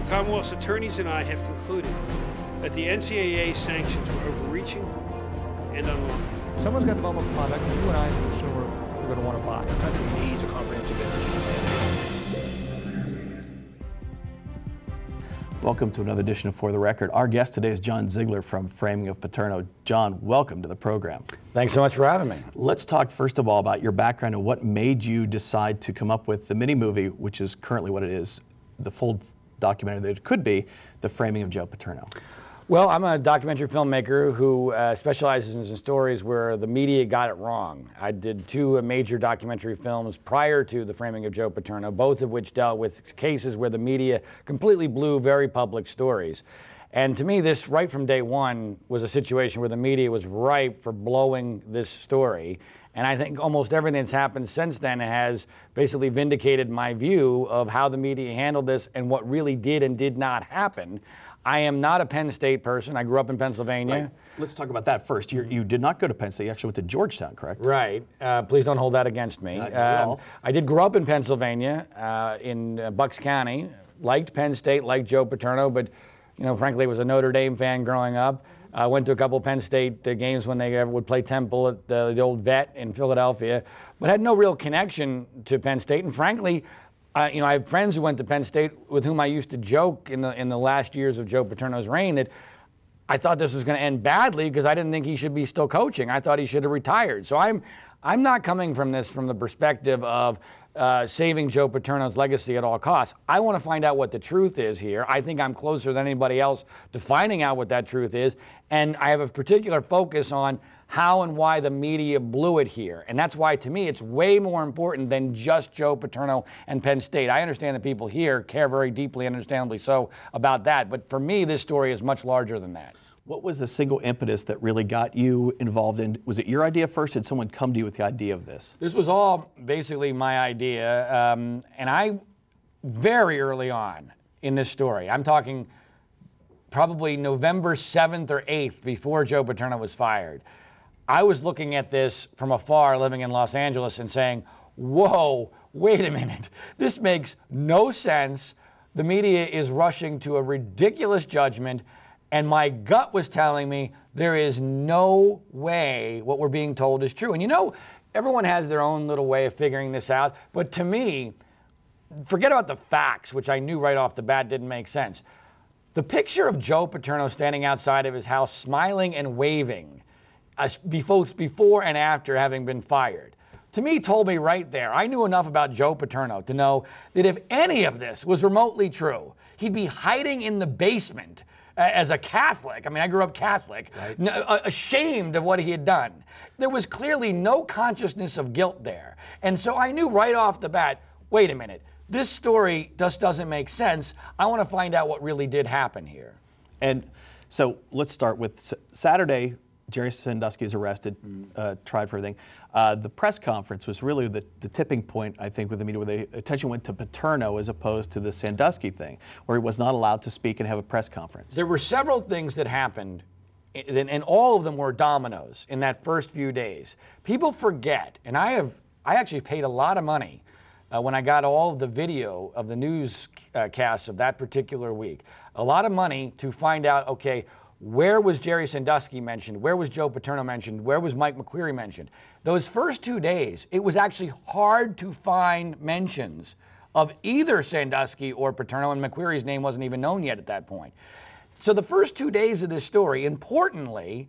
Commonwealth's attorneys and I have concluded that the NCAA sanctions were overreaching and unlawful. Someone's got to develop a product that you and I, as a consumer, are going to want to buy. The country needs a comprehensive energy plan. Welcome to another edition of For the Record. Our guest today is John Ziegler from Framing of Paterno. John, welcome to the program. Thanks so much for having me. Let's talk first of all about your background and what made you decide to come up with the mini-movie, which is currently what it is, the full documentary that it could be, The Framing of Joe Paterno. Well, I'm a documentary filmmaker who specializes in stories where the media got it wrong. I did two major documentary films prior to The Framing of Joe Paterno, both of which dealt with cases where the media completely blew very public stories. And to me, this, right from day one, was a situation where the media was ripe for blowing this story. And I think almost everything that's happened since then has basically vindicated my view of how the media handled this and what really did and did not happen. I am not a Penn State person. I grew up in Pennsylvania. Right. Let's talk about that first. You did not go to Penn State. You actually went to Georgetown, correct? Right. Please don't hold that against me. Not at all. I did grow up in Pennsylvania, in Bucks County. Liked Penn State, liked Joe Paterno, but frankly, was a Notre Dame fan growing up. I went to a couple Penn State games when they would play Temple at the old Vet in Philadelphia, but had no real connection to Penn State. And frankly, I have friends who went to Penn State with whom I used to joke in the last years of Joe Paterno's reign that I thought this was going to end badly because I didn't think he should be still coaching. I thought he should have retired. So I'm not coming from this from the perspective of saving Joe Paterno's legacy at all costs. I want to find out what the truth is here. I think I'm closer than anybody else to finding out what that truth is. And I have a particular focus on how and why the media blew it here. And that's why, to me, it's way more important than just Joe Paterno and Penn State. I understand that people here care very deeply, understandably so, about that. But for me, this story is much larger than that. What was the single impetus that really got you involved in? Was it your idea first? Did someone come to you with the idea of this? This was all basically my idea. And I, very early on in this story, I'm talking probably November 7th or 8th, before Joe Paterno was fired, I was looking at this from afar, living in Los Angeles, and saying, whoa, wait a minute. This makes no sense. The media is rushing to a ridiculous judgment, and my gut was telling me there is no way what we're being told is true. And everyone has their own little way of figuring this out, but to me, forget about the facts, which I knew right off the bat didn't make sense. The picture of Joe Paterno standing outside of his house smiling and waving, both before and after having been fired, to me told me right there, I knew enough about Joe Paterno to know that if any of this was remotely true, he'd be hiding in the basement as a Catholic. I mean, I grew up Catholic, right. Ashamed of what he had done. There was clearly no consciousness of guilt there. And so I knew right off the bat, wait a minute, this story just doesn't make sense. I want to find out what really did happen here. And so let's start with Saturday. Jerry Sandusky is arrested, tried for everything. The press conference was really the tipping point, I think, with the media, where the attention went to Paterno as opposed to the Sandusky thing, where he was not allowed to speak and have a press conference. There were several things that happened, and all of them were dominoes in that first few days. People forget, and I actually paid a lot of money when I got all of the video of the newscasts of that particular week. A lot of money to find out, okay, where was Jerry Sandusky mentioned? Where was Joe Paterno mentioned? Where was Mike McQueary mentioned? Those first 2 days, it was actually hard to find mentions of either Sandusky or Paterno, and McQueary's name wasn't even known yet at that point. So the first 2 days of this story, importantly,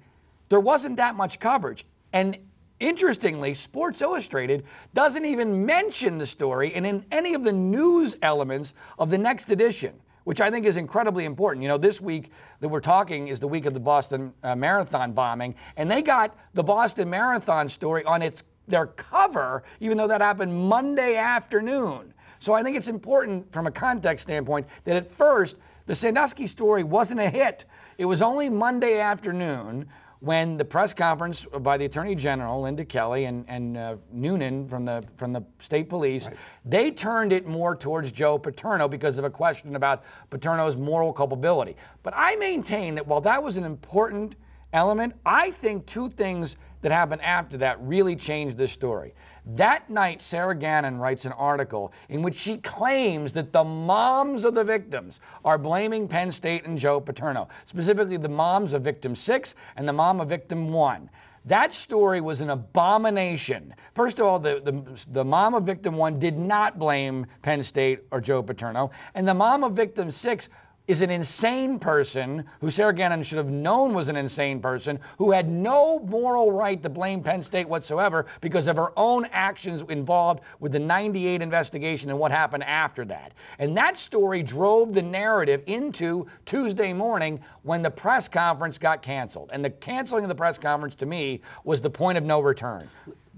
there wasn't that much coverage. And interestingly, Sports Illustrated doesn't even mention the story in any of the news elements of the next edition, which I think is incredibly important. This week that we're talking is the week of the Boston Marathon bombing, and they got the Boston Marathon story on their cover, even though that happened Monday afternoon. So I think it's important from a context standpoint that at first, the Sandusky story wasn't a hit. It was only Monday afternoon when the press conference by the Attorney General, Linda Kelly, and Noonan from the state police, right, they turned it more towards Joe Paterno because of a question about Paterno's moral culpability. But I maintain that while that was an important element, I think two things that happened after that really changed this story. That night, Sarah Gannon writes an article in which she claims that the moms of the victims are blaming Penn State and Joe Paterno, specifically the moms of victim 6 and the mom of victim 1. That story was an abomination. First of all, the mom of victim 1 did not blame Penn State or Joe Paterno, and the mom of victim 6 is an insane person who Sarah Gannon should have known was an insane person who had no moral right to blame Penn State whatsoever because of her own actions involved with the '98 investigation and what happened after that. And that story drove the narrative into Tuesday morning when the press conference got canceled. And the canceling of the press conference, to me, was the point of no return.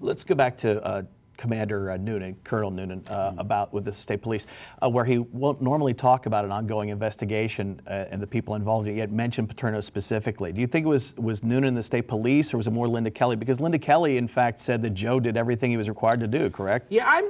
Let's go back to Commander Noonan, Colonel Noonan, about with the state police, where he won't normally talk about an ongoing investigation and the people involved, yet mentioned Paterno specifically. Do you think it was Noonan the state police, or was it more Linda Kelly? Because Linda Kelly, in fact, said that Joe did everything he was required to do, correct? Yeah,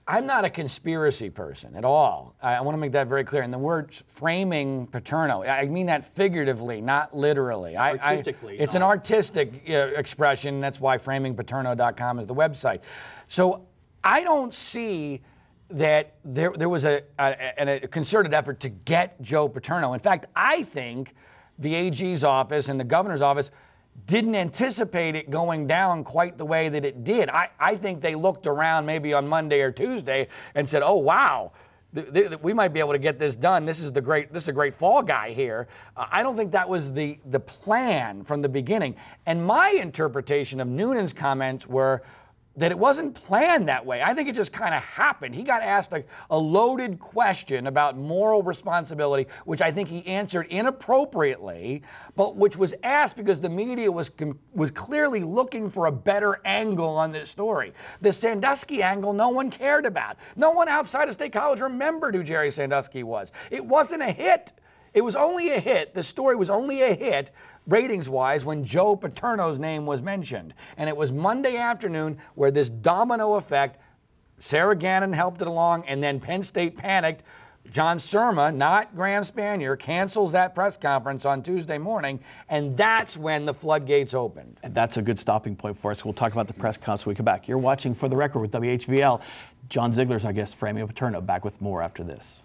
I'm not a conspiracy person at all. I want to make that very clear. And the word framing Paterno, I mean that figuratively, not literally. Artistically. It's an artistic expression. That's why framingpaterno.com is the website. So I don't see that there was a concerted effort to get Joe Paterno. In fact, I think the AG's office and the governor's office didn't anticipate it going down quite the way that it did. I think they looked around maybe on Monday or Tuesday and said, oh, wow, we might be able to get this done. This is a great fall guy here. I don't think that was the plan from the beginning. And my interpretation of Noonan's comments were that it wasn't planned that way. I think it just kind of happened. He got asked a loaded question about moral responsibility, which I think he answered inappropriately, but which was asked because the media was clearly looking for a better angle on this story. The Sandusky angle no one cared about. No one outside of State College remembered who Jerry Sandusky was. It wasn't a hit. It was only a hit. The story was only a hit ratings-wise when Joe Paterno's name was mentioned. And it was Monday afternoon where this domino effect, Sarah Gannon helped it along, and then Penn State panicked. John Surma, not Graham Spanier, cancels that press conference on Tuesday morning, and that's when the floodgates opened. And that's a good stopping point for us. We'll talk about the press conference when we come back. You're watching For the Record with WHVL. John Ziegler's our guest, Framing Paterno. Back with more after this.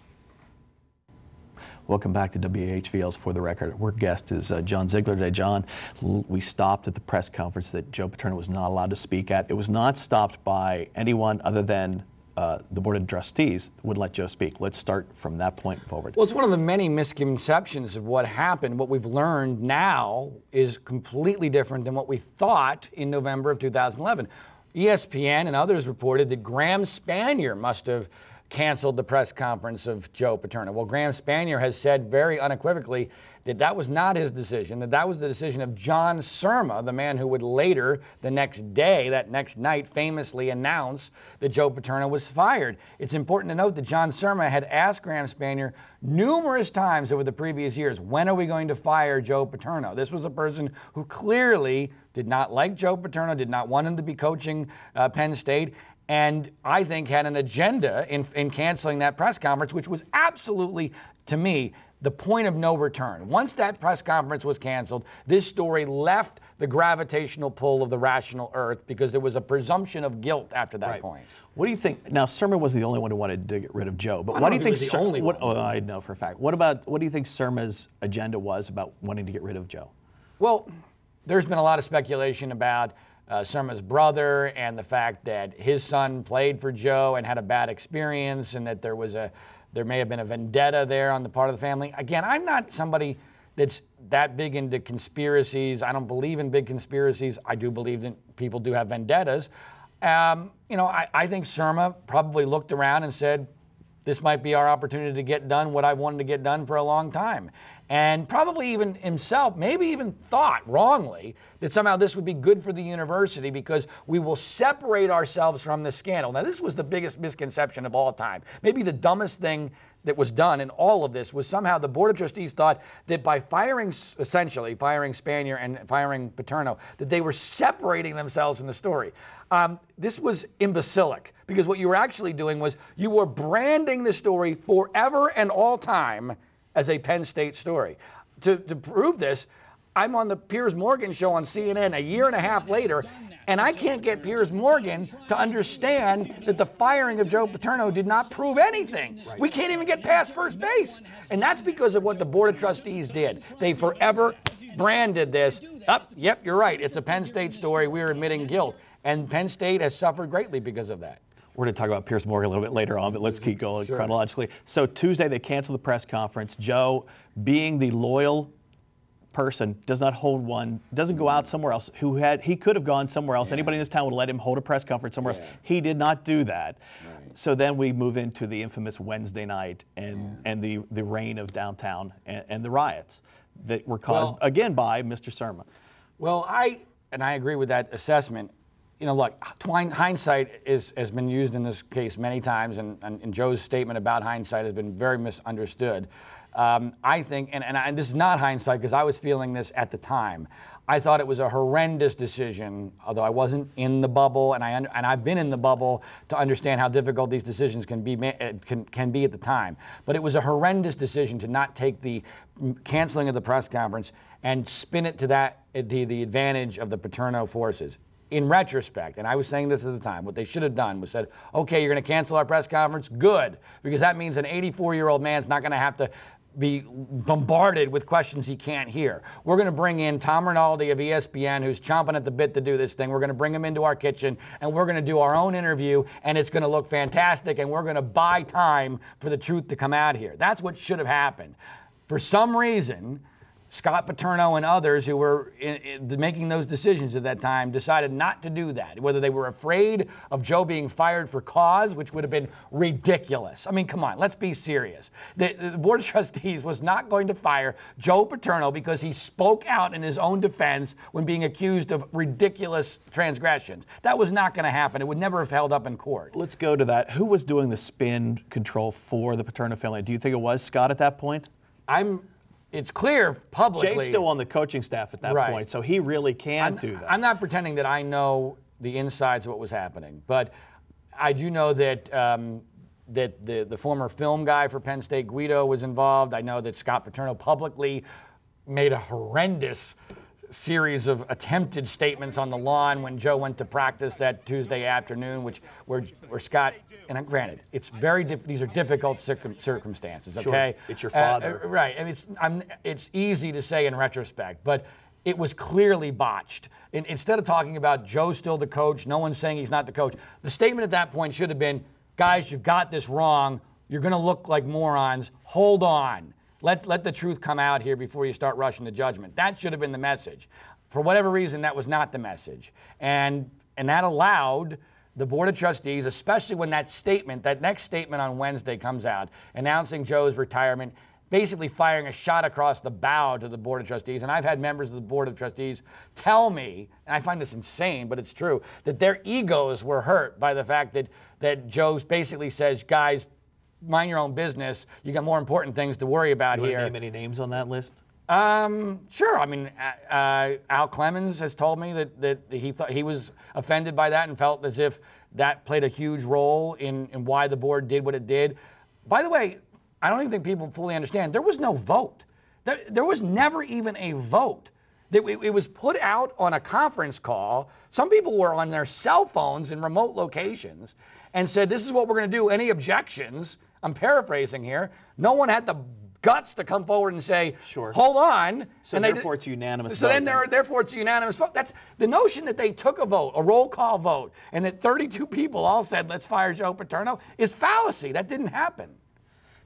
Welcome back to WHVL's For the Record. Our guest is John Ziegler today. John, we stopped at the press conference that Joe Paterno was not allowed to speak at. It was not stopped by anyone other than the Board of Trustees would let Joe speak. Let's start from that point forward. Well, it's one of the many misconceptions of what happened. What we've learned now is completely different than what we thought in November of 2011. ESPN and others reported that Graham Spanier must have canceled the press conference of Joe Paterno. Well, Graham Spanier has said very unequivocally that that was not his decision, that was the decision of John Surma, the man who would later, the next day, that next night, famously announce that Joe Paterno was fired. It's important to note that John Surma had asked Graham Spanier numerous times over the previous years, when are we going to fire Joe Paterno? This was a person who clearly did not like Joe Paterno, did not want him to be coaching Penn State, and I think had an agenda in canceling that press conference, which was absolutely, to me, the point of no return. Once that press conference was canceled, this story left the gravitational pull of the rational earth because there was a presumption of guilt after that point. What do you think? Now, Surma was the only one who wanted to get rid of Joe, but I why don't do you think think he was the only one. Oh, I know for a fact. What do you think Surma's agenda was about wanting to get rid of Joe? Well, there's been a lot of speculation about Surma's brother and the fact that his son played for Joe and had a bad experience, and that there may have been a vendetta there on the part of the family. Again, I'm not somebody that's that big into conspiracies. I don't believe in big conspiracies. I do believe that people do have vendettas. I think Surma probably looked around and said, this might be our opportunity to get done what I wanted to get done for a long time. And probably even himself, maybe even thought wrongly that somehow this would be good for the university because we will separate ourselves from the scandal. Now, this was the biggest misconception of all time. Maybe the dumbest thing that was done in all of this was somehow the Board of Trustees thought that by essentially firing Spanier and firing Paterno, that they were separating themselves from the story. This was imbecilic because what you were actually doing was you were branding the story forever and all time as a Penn State story. To prove this, I'm on the Piers Morgan show on CNN a year and a half later, and I can't get Piers Morgan to understand that the firing of Joe Paterno did not prove anything. Right. We can't even get past first base. And that's because of what the Board of Trustees did. They forever branded this, yep, you're right, it's a Penn State story, we're admitting guilt. And Penn State has suffered greatly because of that. We're going to talk about Piers Morgan a little bit later on, but let's keep going chronologically. So Tuesday, they canceled the press conference. Joe, being the loyal person, does not hold one, doesn't go out somewhere else. He could have gone somewhere else. Anybody in this town would have let him hold a press conference somewhere else. He did not do that. Right. So then we move into the infamous Wednesday night and the reign of downtown and the riots that were caused, again, by Mr. Surma. Well, I agree with that assessment. You know, look, hindsight has been used in this case many times, and Joe's statement about hindsight has been very misunderstood. I think, and this is not hindsight because I was feeling this at the time. I thought it was a horrendous decision, although I wasn't in the bubble, and I've been in the bubble to understand how difficult these decisions can be at the time. But it was a horrendous decision to not take the canceling of the press conference and spin it to the advantage of the Paterno forces. In retrospect, and I was saying this at the time, what they should have done was said, okay, you're going to cancel our press conference? Good, because that means an 84-year-old man's not going to have to be bombarded with questions he can't hear. We're going to bring in Tom Rinaldi of ESPN, who's chomping at the bit to do this thing. We're going to bring him into our kitchen, and we're going to do our own interview, and it's going to look fantastic, and we're going to buy time for the truth to come out here. That's what should have happened. For some reason, Scott Paterno and others who were making those decisions at that time decided not to do that, whether they were afraid of Joe being fired for cause, which would have been ridiculous. I mean, come on, let's be serious. The Board of Trustees was not going to fire Joe Paterno because he spoke out in his own defense when being accused of ridiculous transgressions. That was not going to happen. It would never have held up in court. Let's go to that. Who was doing the spin control for the Paterno family? Do you think it was Scott at that point? It's clear publicly. Jay's still on the coaching staff at that point, so he really can't do that. I'm not pretending that I know the insides of what was happening, but I do know that that the former film guy for Penn State, Guido, was involved. I know that Scott Paterno publicly made a horrendous series of attempted statements on the lawn when Joe went to practice that Tuesday afternoon, where Scott, and granted, it's these are difficult circumstances, okay? Sure. It's your father. Right, and it's easy to say in retrospect, but it was clearly botched. Instead of talking about Joe still the coach, no one's saying he's not the coach, the statement at that point should have been, guys, you've got this wrong, you're gonna look like morons, hold on. Let the truth come out here before you start rushing to judgment. That should have been the message. For whatever reason, that was not the message. And that allowed the Board of Trustees, especially when that next statement on Wednesday comes out, announcing Joe's retirement, basically firing a shot across the bow to the Board of Trustees. And I've had members of the Board of Trustees tell me, and I find this insane, but it's true, that their egos were hurt by the fact that Joe basically says, guys, mind your own business. You got more important things to worry about here. Do you name any names on that list? Sure. I mean, Al Clemens has told me that he thought he was offended by that and felt as if that played a huge role in why the board did what it did. By the way, I don't even think people fully understand. There was no vote. There was never even a vote. It was put out on a conference call. Some people were on their cell phones in remote locations and said, this is what we're going to do. Any objections? I'm paraphrasing here. No one had the guts to come forward and say, sure, hold on. So and therefore it's unanimous vote. So therefore it's a unanimous vote. That's the notion that they took a vote, a roll call vote, and that 32 people all said, let's fire Joe Paterno, is fallacy. That didn't happen.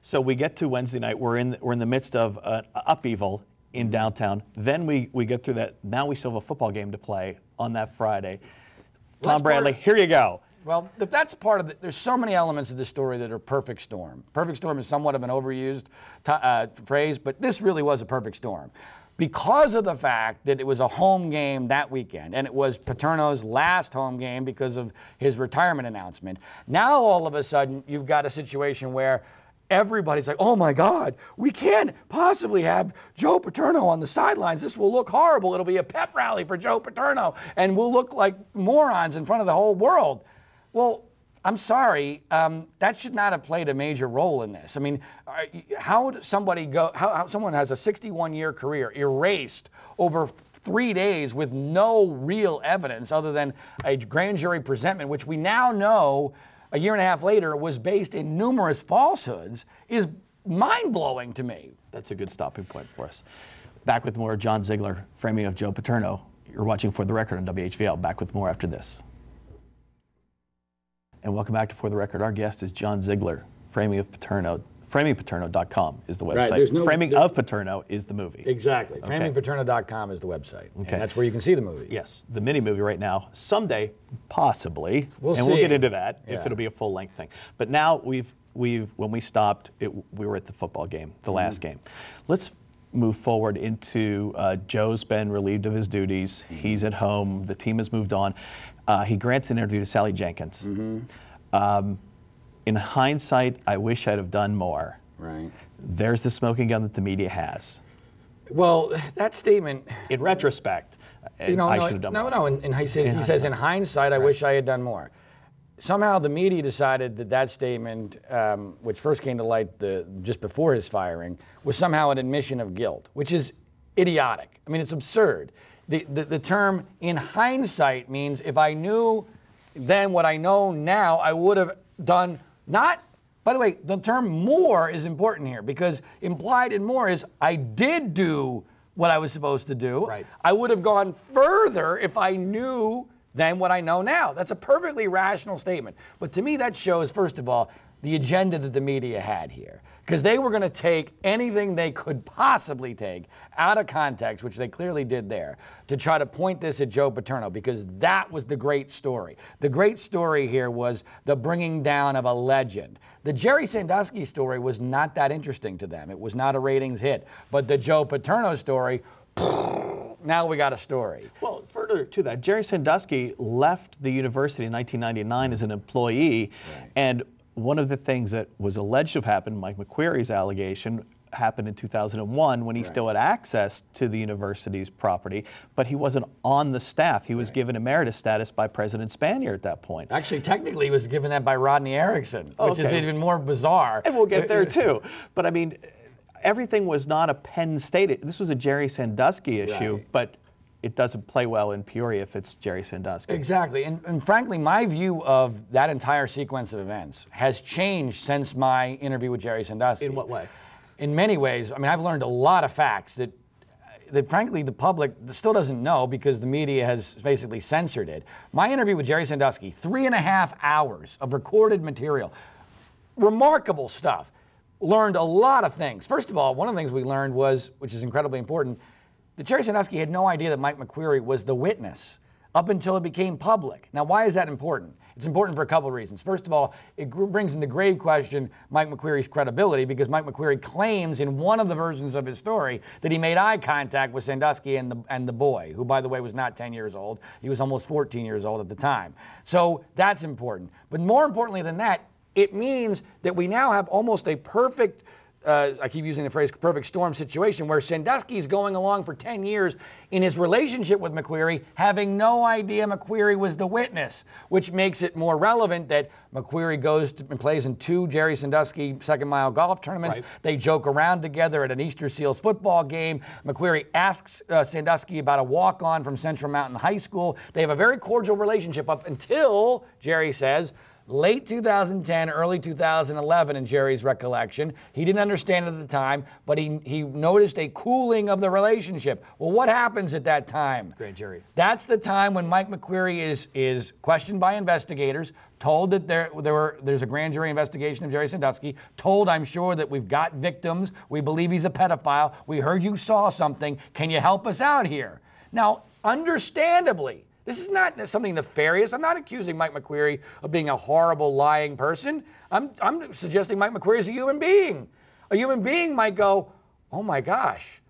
So we get to Wednesday night. We're in the midst of upheaval in downtown. Then we get through that. Now we still have a football game to play on that Friday. Tom Bradley, here you go. Well, that's part of it. There's so many elements of this story that are perfect storm. Perfect storm is somewhat of an overused phrase, but this really was a perfect storm. Because of the fact that it was a home game that weekend, and it was Paterno's last home game because of his retirement announcement, now all of a sudden you've got a situation where everybody's like, oh my God, we can't possibly have Joe Paterno on the sidelines. This will look horrible. It'll be a pep rally for Joe Paterno, and we'll look like morons in front of the whole world. Well, I'm sorry, that should not have played a major role in this. I mean, how would somebody go, how someone has a 61-year career erased over 3 days with no real evidence other than a grand jury presentment, which we now know a year and a half later was based in numerous falsehoods, is mind-blowing to me. That's a good stopping point for us. Back with more John Ziegler, framing of Joe Paterno. You're watching For the Record on WHVL. Back with more after this. And welcome back to For the Record. Our guest is John Ziegler, framing of Paterno. FramingPaterno.com is the website. Right, Framing of Paterno is the movie. Exactly. Okay. FramingPaterno.com is the website. Okay. And that's where you can see the movie. Yes, the mini movie right now. Someday, possibly, we'll we'll see. get into that if Yeah. it'll be a full length thing. But now when we stopped, we were at the football game, the last game. Let's move forward into Joe's been relieved of his duties. He's at home. The team has moved on. He grants an interview to Sally Jenkins. In hindsight, I wish I'd have done more. Right. There's the smoking gun that the media has. Well, that statement, In retrospect, I should have done more. No. He says, in hindsight, I wish I had done more. Somehow the media decided that statement, which first came to light just before his firing, was somehow an admission of guilt, which is idiotic. I mean, it's absurd. The term in hindsight means if I knew then what I know now, I would have done not. By the way, the term more is important here because implied in more is I did do what I was supposed to do. Right. I would have gone further if I knew then what I know now. That's a perfectly rational statement. But to me, that shows, first of all, the agenda that the media had here. Because they were going to take anything they could possibly take out of context, which they clearly did there, to try to point this at Joe Paterno, because that was the great story. The great story here was the bringing down of a legend. The Jerry Sandusky story was not that interesting to them. It was not a ratings hit. But the Joe Paterno story, now we got a story. Well, further to that, Jerry Sandusky left the university in 1999 as an employee, and one of the things that was alleged to have happened, Mike McQueary's allegation, happened in 2001 when he still had access to the university's property, but he wasn't on the staff. He was given emeritus status by President Spanier at that point. Actually, technically, he was given that by Rodney Erickson, which is Okay. even more bizarre. And we'll get there too. But I mean, everything was not a Penn State. This was a Jerry Sandusky issue, Right. but it doesn't play well in Peoria if it's Jerry Sandusky. Exactly. And frankly, my view of that entire sequence of events has changed since my interview with Jerry Sandusky. In what way? In many ways. I mean, I've learned a lot of facts that frankly the public still doesn't know because the media has basically censored it. My interview with Jerry Sandusky, 3.5 hours of recorded material. Remarkable stuff. Learned a lot of things. First of all, one of the things we learned was, which is incredibly important, that Jerry Sandusky had no idea that Mike McQueary was the witness up until it became public. Now, why is that important? It's important for a couple of reasons. First of all, it brings into grave question Mike McQueary's credibility because Mike McQueary claims in one of the versions of his story that he made eye contact with Sandusky and the boy, who, by the way, was not 10 years old. He was almost 14 years old at the time. So that's important. But more importantly than that, it means that we now have almost a perfect I keep using the phrase perfect storm situation where Sandusky is going along for 10 years in his relationship with McQueary, having no idea McQueary was the witness, which makes it more relevant that McQueary goes and plays in 2 Jerry Sandusky second mile golf tournaments. Right. They joke around together at an Easter Seals football game. McQueary asks Sandusky about a walk-on from Central Mountain High School. They have a very cordial relationship up until, Jerry says, late 2010, early 2011 in Jerry's recollection. He didn't understand it at the time, but he noticed a cooling of the relationship. Well, what happens at that time? Grand jury. That's the time when Mike McQueary is questioned by investigators, told that there's a grand jury investigation of Jerry Sandusky, told, I'm sure, that we've got victims, we believe he's a pedophile, we heard you saw something, can you help us out here? Now, understandably, this is not something nefarious. I'm not accusing Mike McQueary of being a horrible, lying person. I'm suggesting Mike McQueary is a human being. A human being might go, oh my gosh,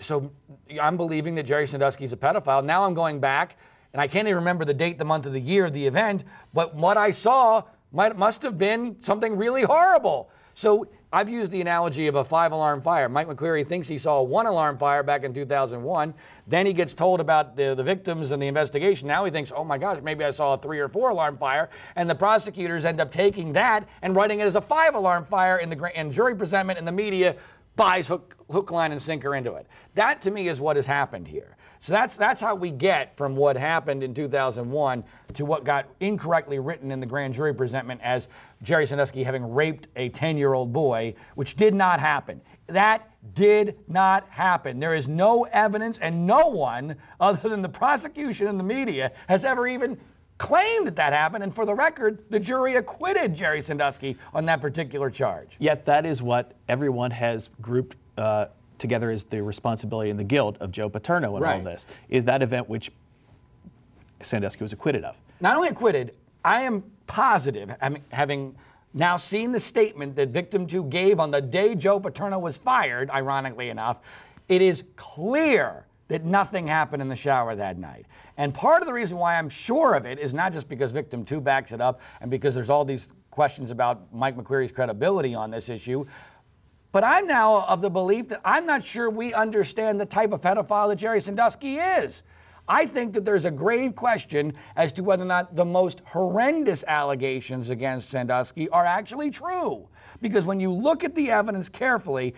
so I'm believing that Jerry Sandusky is a pedophile. Now I'm going back, and I can't even remember the date, the month of the year of the event, but what I saw must have been something really horrible. So I've used the analogy of a 5-alarm fire. Mike McQueary thinks he saw a 1-alarm fire back in 2001. Then he gets told about the victims and the investigation. Now he thinks, oh my gosh, maybe I saw a 3 or 4-alarm fire. And the prosecutors end up taking that and writing it as a 5-alarm fire in jury presentment, and the media buys hook, line, and sinker into it. That to me is what has happened here. So that's how we get from what happened in 2001 to what got incorrectly written in the grand jury presentment as Jerry Sandusky having raped a 10-year-old boy, which did not happen. That did not happen. There is no evidence, and no one other than the prosecution and the media has ever even claimed that happened. And for the record, the jury acquitted Jerry Sandusky on that particular charge. Yet that is what everyone has grouped together as the responsibility and the guilt of Joe Paterno in all this, is that event which Sandusky was acquitted of. Not only acquitted, I am positive, having now seen the statement that victim 2 gave on the day Joe Paterno was fired, ironically enough, it is clear that nothing happened in the shower that night. And part of the reason why I'm sure of it is not just because victim 2 backs it up and because there's all these questions about Mike McQueary's credibility on this issue, but I'm now of the belief that I'm not sure we understand the type of pedophile that Jerry Sandusky is. I think that there's a grave question as to whether or not the most horrendous allegations against Sandusky are actually true. Because when you look at the evidence carefully,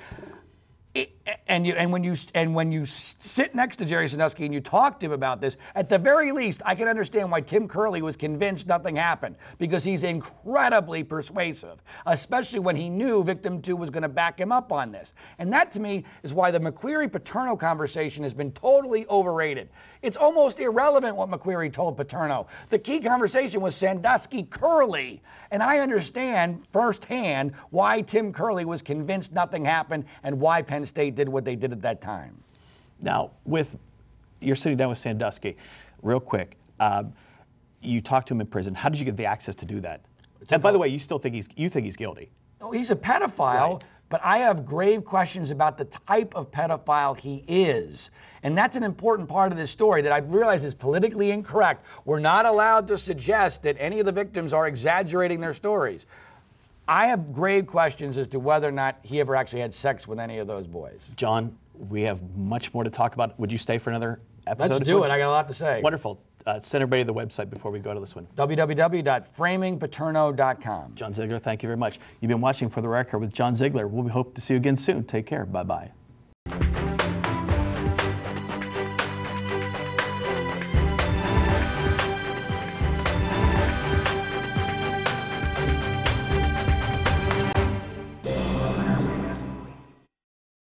and when you sit next to Jerry Sandusky and you talk to him about this, at the very least, I can understand why Tim Curley was convinced nothing happened, because he's incredibly persuasive, especially when he knew victim 2 was going to back him up on this. And that, to me, is why the McQueary-Paterno conversation has been totally overrated. It's almost irrelevant what McQueary told Paterno. The key conversation was Sandusky-Curley. And I understand firsthand why Tim Curley was convinced nothing happened and why Penn State did what they did at that time. Now, you're sitting down with Sandusky, real quick. You talked to him in prison. How did you get the access to do that? And by the way, you think he's guilty? No, he's a pedophile. Right. But I have grave questions about the type of pedophile he is. And that's an important part of this story that I realize is politically incorrect. We're not allowed to suggest that any of the victims are exaggerating their stories. I have grave questions as to whether or not he ever actually had sex with any of those boys. John, we have much more to talk about. Would you stay for another episode? Let's do it. I got a lot to say. Wonderful. Send everybody to the website before we go to this one. www.framingpaterno.com. John Ziegler, thank you very much. You've been watching For the Record with John Ziegler. We hope to see you again soon. Take care. Bye-bye.